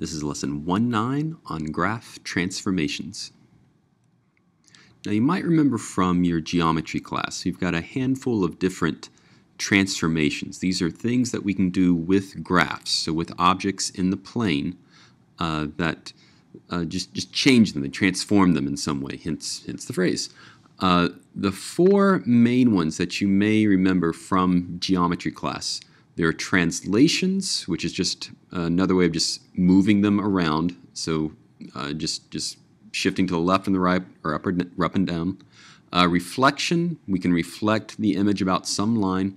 This is lesson 1.9 on graph transformations. Now you might remember from your geometry class, you've got a handful of different transformations. These are things that we can do with graphs, so with objects in the plane that just change them, they transform them in some way, hence the phrase. The four main ones that you may remember from geometry class, there are translations, which is just another way of just moving them around, so just shifting to the left and the right, or up and down. Reflection, we can reflect the image about some line.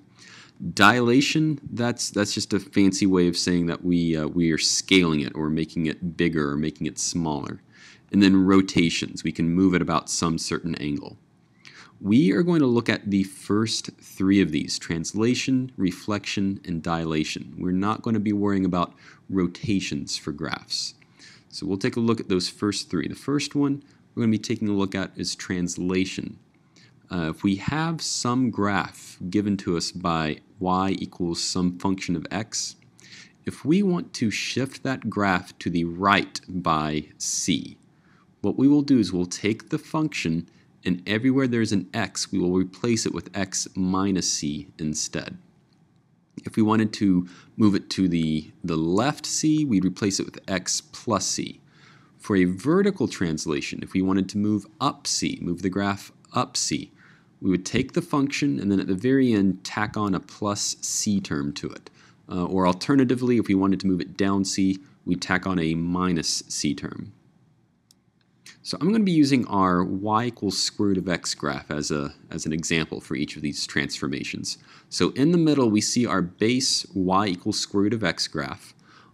Dilation, that's just a fancy way of saying that we are scaling it or making it bigger or making it smaller. And then rotations, we can move it about some certain angle. We are going to look at the first three of these: translation, reflection, and dilation. We're not going to be worrying about rotations for graphs. So we'll take a look at those first three. The first one we're going to be taking a look at is translation. If we have some graph given to us by y equals some function of x, if we want to shift that graph to the right by c, what we will do is we'll take the function, and everywhere there's an x, we will replace it with x minus c instead. If we wanted to move it to the left c, we'd replace it with x plus c. For a vertical translation, if we wanted to move up c, move the graph up c, we would take the function and then at the very end tack on a plus c term to it. Or alternatively, if we wanted to move it down c, we'd tack on a minus c term. So I'm going to be using our y equals square root of x graph as an example for each of these transformations. So in the middle we see our base y equals square root of x graph.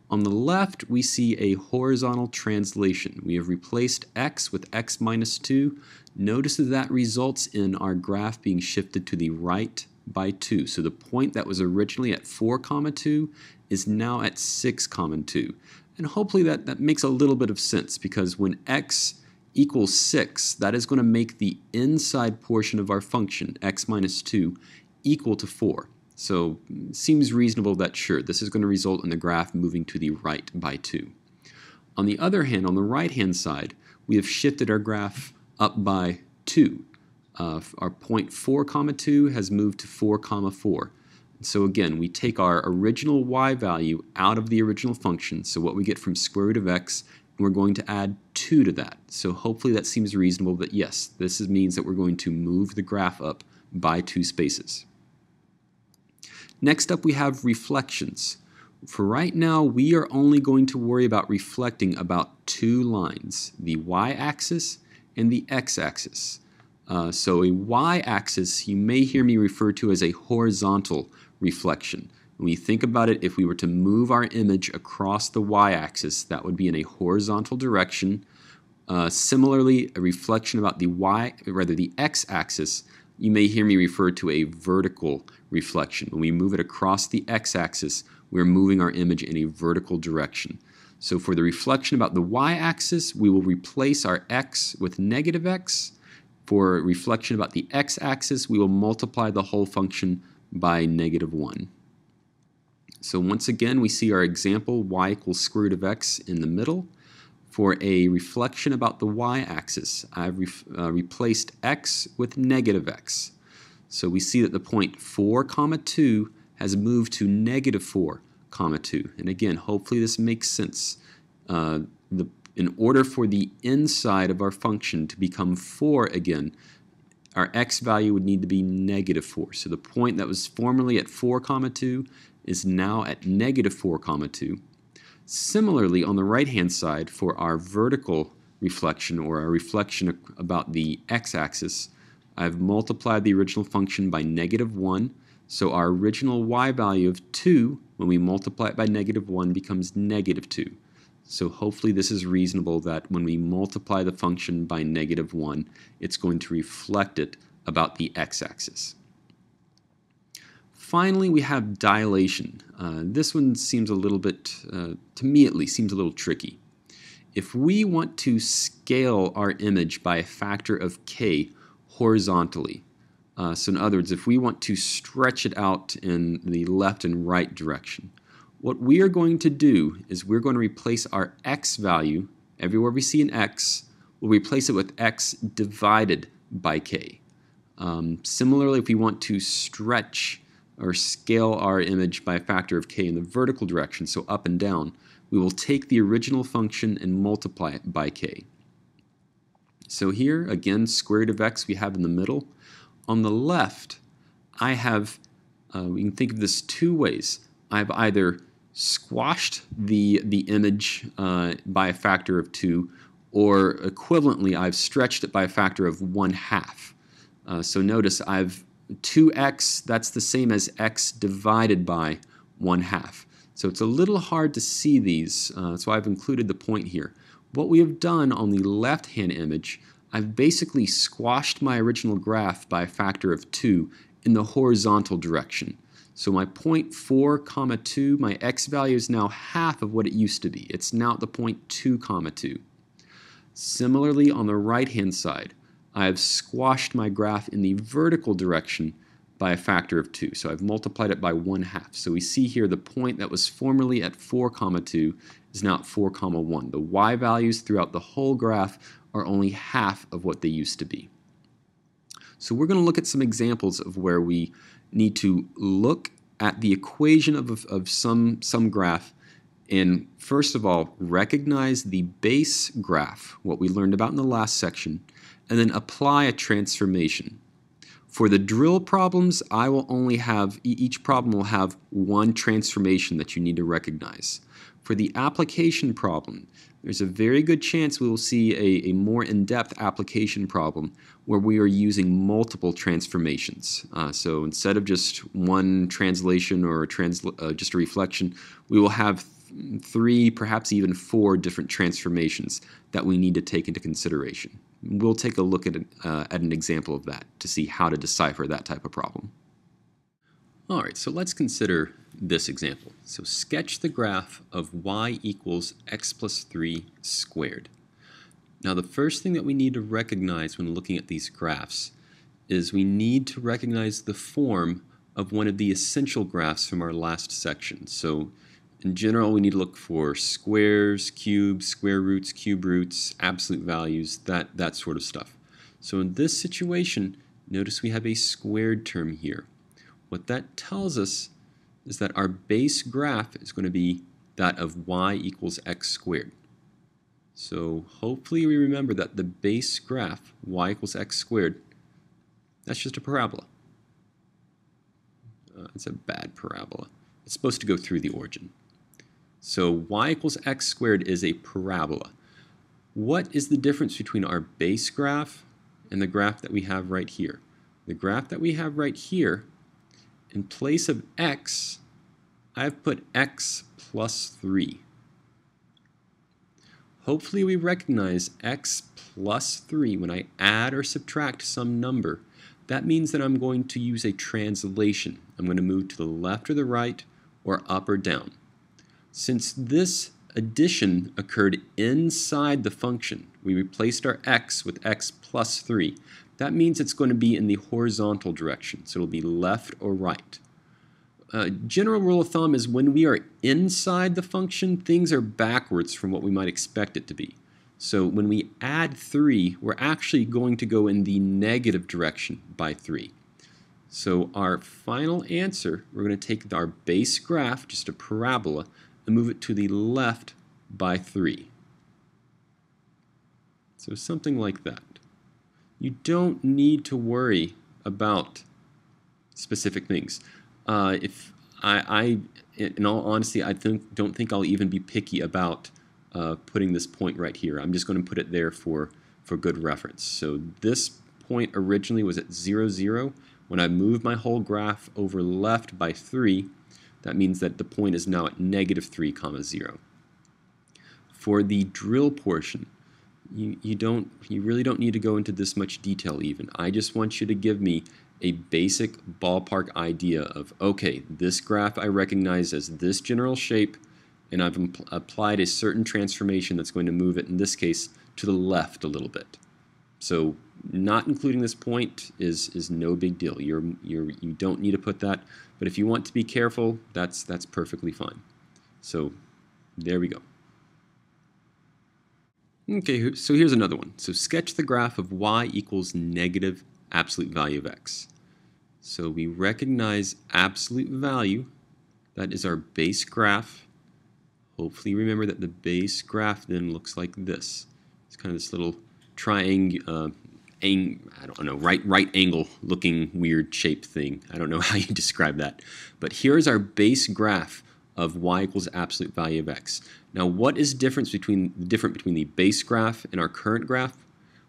On the left we see a horizontal translation. We have replaced x with x minus 2. Notice that results in our graph being shifted to the right by 2. So the point that was originally at 4, 2 is now at 6, 2. And hopefully that makes a little bit of sense, because when x equals 6, that is going to make the inside portion of our function, x minus 2, equal to 4. So it seems reasonable that, sure, this is going to result in the graph moving to the right by 2. On the other hand, on the right-hand side, we have shifted our graph up by 2. Our point 4, 2 has moved to 4, 4. So again, we take our original y value out of the original function, so what we get from square root of x, and we're going to add 2 to that. So hopefully that seems reasonable that yes, this means that we're going to move the graph up by 2 spaces. Next up we have reflections. For right now we are only going to worry about reflecting about 2 lines, the y-axis and the x-axis. So a y-axis you may hear me refer to as a horizontal reflection. When we think about it, if we were to move our image across the y-axis, that would be in a horizontal direction. Similarly, a reflection about the x-axis, you may hear me refer to a vertical reflection. When we move it across the x-axis, we're moving our image in a vertical direction. So for the reflection about the y-axis, we will replace our x with negative x. For reflection about the x-axis, we will multiply the whole function by negative 1. So once again, we see our example y equals square root of x in the middle. For a reflection about the y-axis, I've replaced x with negative x. So we see that the point 4, 2 has moved to negative 4, 2. And again, hopefully this makes sense. In order for the inside of our function to become 4 again, our x value would need to be negative 4. So the point that was formerly at 4, 2 is now at negative 4, 2. Similarly, on the right-hand side, for our vertical reflection, or our reflection about the x-axis, I've multiplied the original function by negative 1. So our original y value of 2, when we multiply it by negative 1, becomes negative 2. So hopefully this is reasonable that when we multiply the function by negative 1, it's going to reflect it about the x-axis. Finally, we have dilation. This one seems a little bit, to me at least, seems a little tricky. If we want to scale our image by a factor of k horizontally, so in other words, if we want to stretch it out in the left and right direction, What we are going to do is we're going to replace our x value, everywhere we see an x, we'll replace it with x divided by k. Similarly, if we want to stretch or scale our image by a factor of k in the vertical direction, so up and down, we will take the original function and multiply it by k. So here, again, square root of x we have in the middle. On the left, I have, we can think of this two ways. I've either squashed the image by a factor of 2, or equivalently, I've stretched it by a factor of 1/2. So notice I've 2x, that's the same as x divided by 1/2. So it's a little hard to see these, so I've included the point here. What we have done on the left-hand image, I've basically squashed my original graph by a factor of 2 in the horizontal direction. So my point 4, 2, my x value is now half of what it used to be. It's now at the point 2, 2. Similarly, on the right-hand side, I've squashed my graph in the vertical direction by a factor of 2. So I've multiplied it by 1/2. So we see here the point that was formerly at 4, 2 is now at 4, 1. The y values throughout the whole graph are only half of what they used to be. So we're going to look at some examples of where we need to look at the equation of some graph and first of all recognize the base graph, what we learned about in the last section, and then apply a transformation. For the drill problems, I will only have, each problem will have one transformation that you need to recognize. For the application problem, there's a very good chance we will see a more in-depth application problem where we are using multiple transformations. So instead of just one translation or just a reflection, we will have 3, perhaps even 4 different transformations that we need to take into consideration. We'll take a look at an example of that to see how to decipher that type of problem. All right, so let's consider this example. So sketch the graph of y equals x plus 3 squared. Now the first thing that we need to recognize when looking at these graphs is we need to recognize the form of one of the essential graphs from our last section. So in general, we need to look for squares, cubes, square roots, cube roots, absolute values, that sort of stuff. So in this situation, notice we have a squared term here. What that tells us is that our base graph is going to be that of y equals x squared. So hopefully we remember that the base graph, y equals x squared, that's just a parabola. It's a bad parabola. It's supposed to go through the origin. So y equals x squared is a parabola. What is the difference between our base graph and the graph that we have right here? The graph that we have right here, in place of x, I've put x plus 3. Hopefully we recognize x plus 3 when I add or subtract some number. That means that I'm going to use a translation. I'm going to move to the left or the right or up or down. Since this addition occurred inside the function, we replaced our x with x plus 3. That means it's going to be in the horizontal direction, so it'll be left or right. General rule of thumb is when we are inside the function, things are backwards from what we might expect it to be. So when we add 3, we're actually going to go in the negative direction by 3. So our final answer, we're going to take our base graph, just a parabola, and move it to the left by 3. So something like that. You don't need to worry about specific things. If in all honesty, I don't think I'll even be picky about putting this point right here. I'm just going to put it there for good reference. So this point originally was at 0, 0. When I move my whole graph over left by 3, that means that the point is now at negative 3, 0. For the drill portion, you really don't need to go into this much detail even. I just want you to give me a basic ballpark idea of, okay, this graph I recognize as this general shape, and I've applied a certain transformation that's going to move it, in this case, to the left a little bit. So not including this point is no big deal. You don't need to put that, but if you want to be careful, that's perfectly fine. So there we go. Okay, so here's another one. So sketch the graph of y equals negative absolute value of x. So we recognize absolute value. That is our base graph. Hopefully remember that the base graph then looks like this. It's kind of this little triangle, I don't know, right angle looking weird shape thing. I don't know how you describe that. But here's our base graph of y equals absolute value of x. Now what is different between the base graph and our current graph?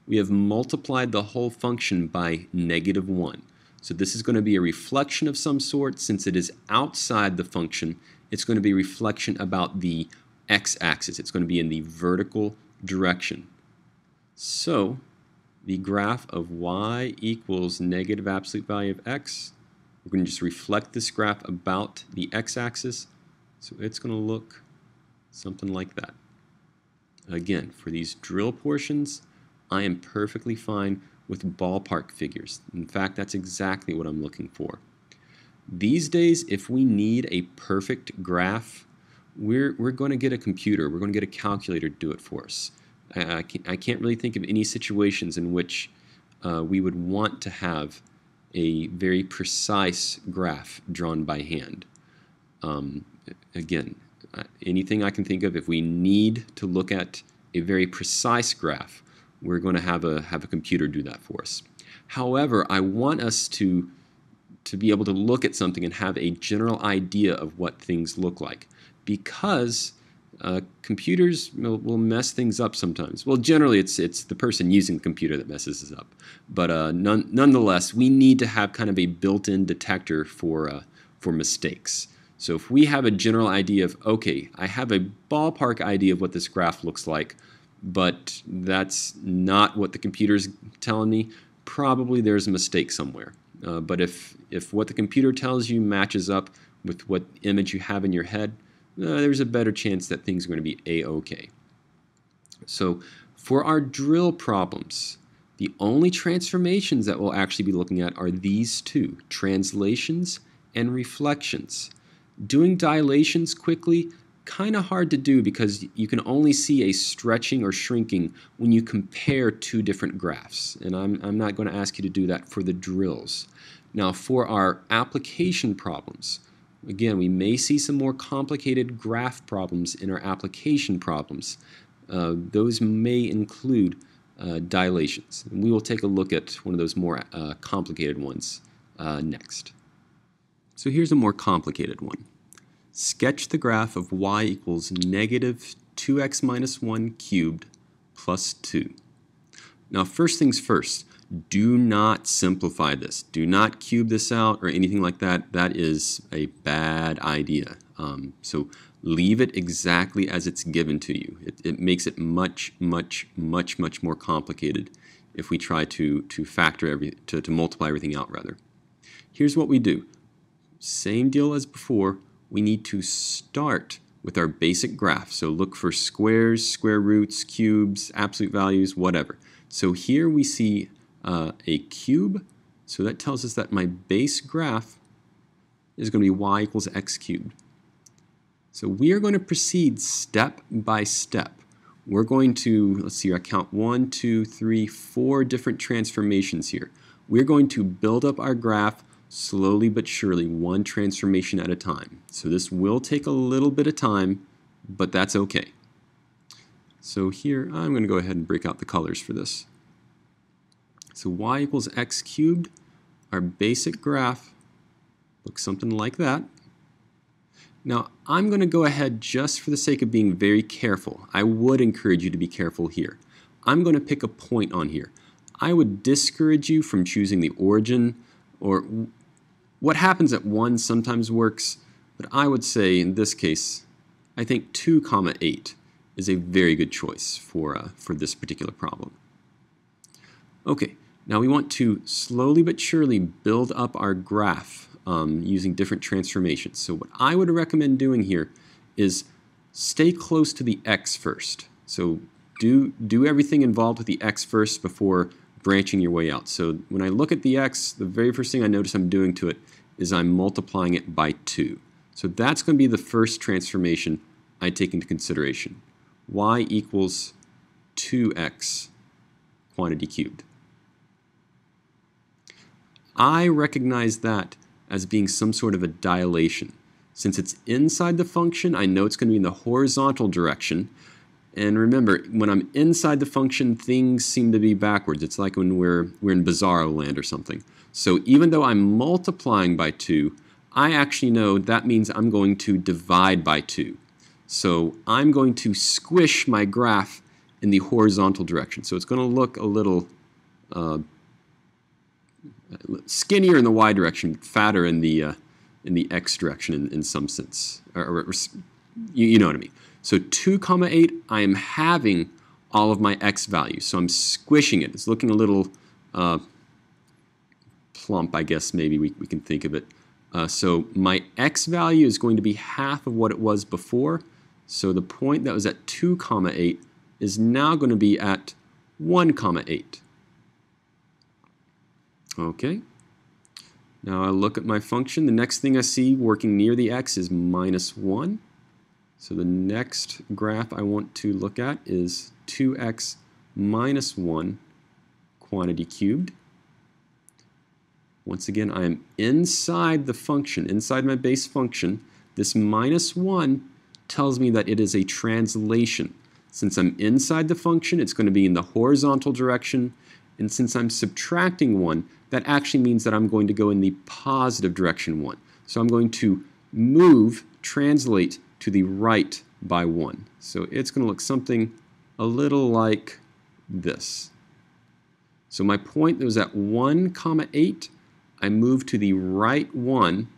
We have multiplied the whole function by -1. So this is going to be a reflection of some sort. Since it is outside the function, it's going to be a reflection about the x-axis. It's going to be in the vertical direction. So the graph of y equals negative absolute value of x, we're going to just reflect this graph about the x-axis. So it's going to look something like that. Again, for these drill portions, I am perfectly fine with ballpark figures. In fact, that's exactly what I'm looking for. These days, if we need a perfect graph, we're going to get a computer. We're going to get a calculator to do it for us. I can't really think of any situations in which we would want to have a very precise graph drawn by hand. Again, anything I can think of, if we need to look at a very precise graph, we're going to have a computer do that for us. However, I want us to be able to look at something and have a general idea of what things look like, because computers will mess things up sometimes. Well, generally it's the person using the computer that messes this up, but nonetheless, we need to have kind of a built-in detector for mistakes. So if we have a general idea of, okay, I have a ballpark idea of what this graph looks like, but that's not what the computer's telling me, probably there's a mistake somewhere. But if what the computer tells you matches up with what image you have in your head, there's a better chance that things are going to be a-okay. So for our drill problems, the only transformations that we'll actually be looking at are these two, translations and reflections. Doing dilations quickly, kind of hard to do because you can only see a stretching or shrinking when you compare two different graphs. And I'm not going to ask you to do that for the drills. Now for our application problems, again, we may see some more complicated graph problems in our application problems. Those may include dilations. And we will take a look at one of those more complicated ones next. So here's a more complicated one. Sketch the graph of y equals negative 2x minus 1 cubed plus 2. Now first things first, do not simplify this. Do not cube this out or anything like that. That is a bad idea. So leave it exactly as it's given to you. It makes it much more complicated if we try to multiply everything out rather. Here's what we do. Same deal as before. We need to start with our basic graph. So look for squares, square roots, cubes, absolute values, whatever. So here we see a cube. So that tells us that my base graph is going to be y equals x cubed. So we are going to proceed step by step. We're going to, let's see, I count 1, 2, 3, 4 different transformations here. We're going to build up our graph slowly but surely, one transformation at a time. So this will take a little bit of time, but that's okay. So here, I'm going to go ahead and break out the colors for this. So y equals x cubed, our basic graph looks something like that. Now, I'm going to go ahead just for the sake of being very careful. I would encourage you to be careful here. I'm going to pick a point on here. I would discourage you from choosing the origin, or what happens at 1 sometimes works, but I would say in this case, I think 2, 8 is a very good choice for this particular problem. Okay, now we want to slowly but surely build up our graph using different transformations. So what I would recommend doing here is stay close to the x first. So do everything involved with the x first before branching your way out. So when I look at the x, the very first thing I notice I'm doing to it is I'm multiplying it by 2. So that's going to be the first transformation I take into consideration. Y equals 2x quantity cubed. I recognize that as being some sort of a dilation. Since it's inside the function, I know it's going to be in the horizontal direction. And remember, when I'm inside the function, things seem to be backwards. It's like when we're in Bizarro land or something. So even though I'm multiplying by 2, I actually know that means I'm going to divide by 2. So I'm going to squish my graph in the horizontal direction. So it's going to look a little skinnier in the y direction, fatter in the x direction in some sense. You know what I mean. So 2, 8, I am having all of my x values. So I'm squishing it. It's looking a little plump, I guess maybe we can think of it. So my x value is going to be half of what it was before. So the point that was at 2, 8 is now going to be at 1, 8. Okay. Now I look at my function. The next thing I see working near the x is -1. So the next graph I want to look at is 2x minus 1 quantity cubed. Once again, I am inside the function, inside my base function. This -1 tells me that it is a translation. Since I'm inside the function, it's going to be in the horizontal direction. And since I'm subtracting 1, that actually means that I'm going to go in the positive direction 1. So I'm going to translate to the right by 1. So it's going to look something a little like this. So my point that was at 1, 8, I move to the right 1.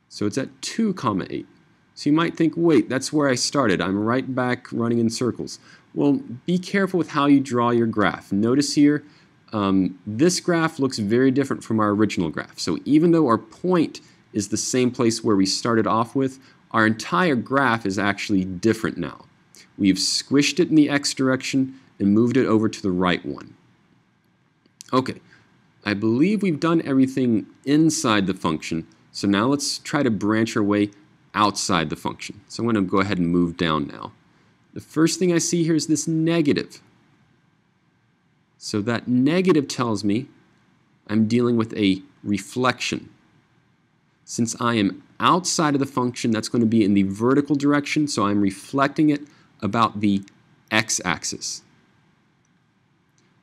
So it's at 2, 8. So you might think, wait, that's where I started. I'm right back running in circles. Well, be careful with how you draw your graph. Notice here, this graph looks very different from our original graph. So even though our point is the same place where we started off with, our entire graph is actually different now. We've squished it in the x direction and moved it over to the right one. Okay, I believe we've done everything inside the function. So now let's try to branch our way outside the function. So I'm going to go ahead and move down now. The first thing I see here is this negative. So that negative tells me I'm dealing with a reflection. Since I am outside of the function, that's going to be in the vertical direction, so I'm reflecting it about the x-axis.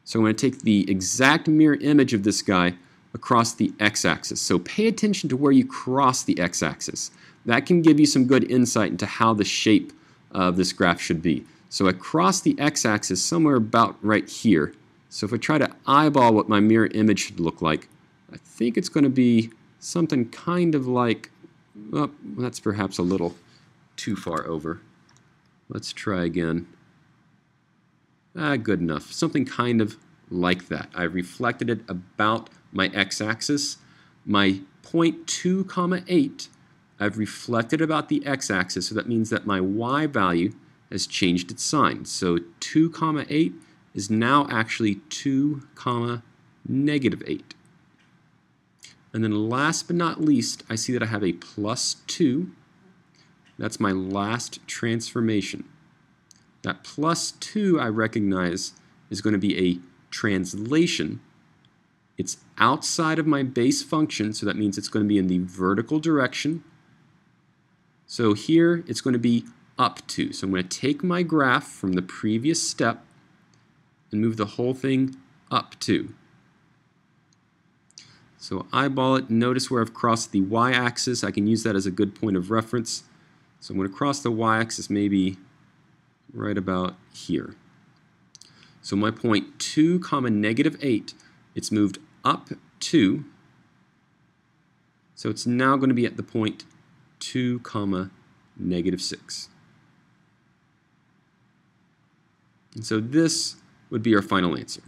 So I'm going to take the exact mirror image of this guy across the x-axis. So pay attention to where you cross the x-axis. That can give you some good insight into how the shape of this graph should be. So I cross the x-axis somewhere about right here. So if I try to eyeball what my mirror image should look like, I think it's going to be something kind of like, well, that's perhaps a little too far over. Let's try again. Good enough. Something kind of like that. I reflected it about my x-axis. My point 2, 8, I've reflected about the x-axis, so that means that my y value has changed its sign. So 2, 8 is now actually 2, -8. And then last but not least, I see that I have a +2. That's my last transformation. That +2 I recognize is going to be a translation. It's outside of my base function, so that means it's going to be in the vertical direction. So here it's going to be up 2. So I'm going to take my graph from the previous step and move the whole thing up 2. So eyeball it. Notice where I've crossed the y-axis. I can use that as a good point of reference. So I'm going to cross the y-axis maybe right about here. So my point 2, -8, it's moved up 2. So it's now going to be at the point 2, -6. And so this would be our final answer.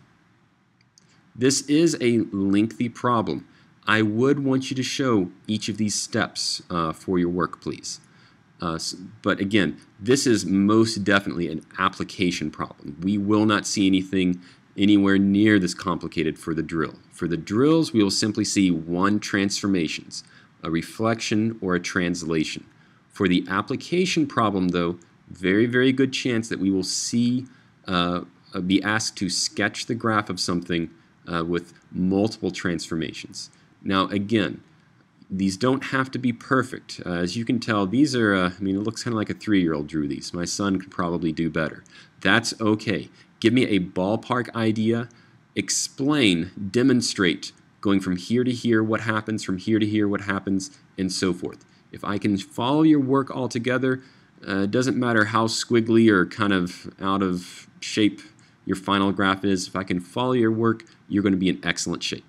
This is a lengthy problem. I would want you to show each of these steps for your work, please. But again, this is most definitely an application problem. We will not see anything anywhere near this complicated for the drill. For the drills, we will simply see one transformations. a reflection, or a translation. For the application problem, though, very, very good chance that we will be asked to sketch the graph of something with multiple transformations. Now, again, these don't have to be perfect. As you can tell, these are, I mean, it looks kind of like a 3-year-old drew these. My son could probably do better. That's okay. Give me a ballpark idea. Explain, demonstrate, going from here to here, what happens, from here to here, what happens, and so forth. If I can follow your work all together, it doesn't matter how squiggly or kind of out of shape your final graph is. If I can follow your work, you're going to be in excellent shape.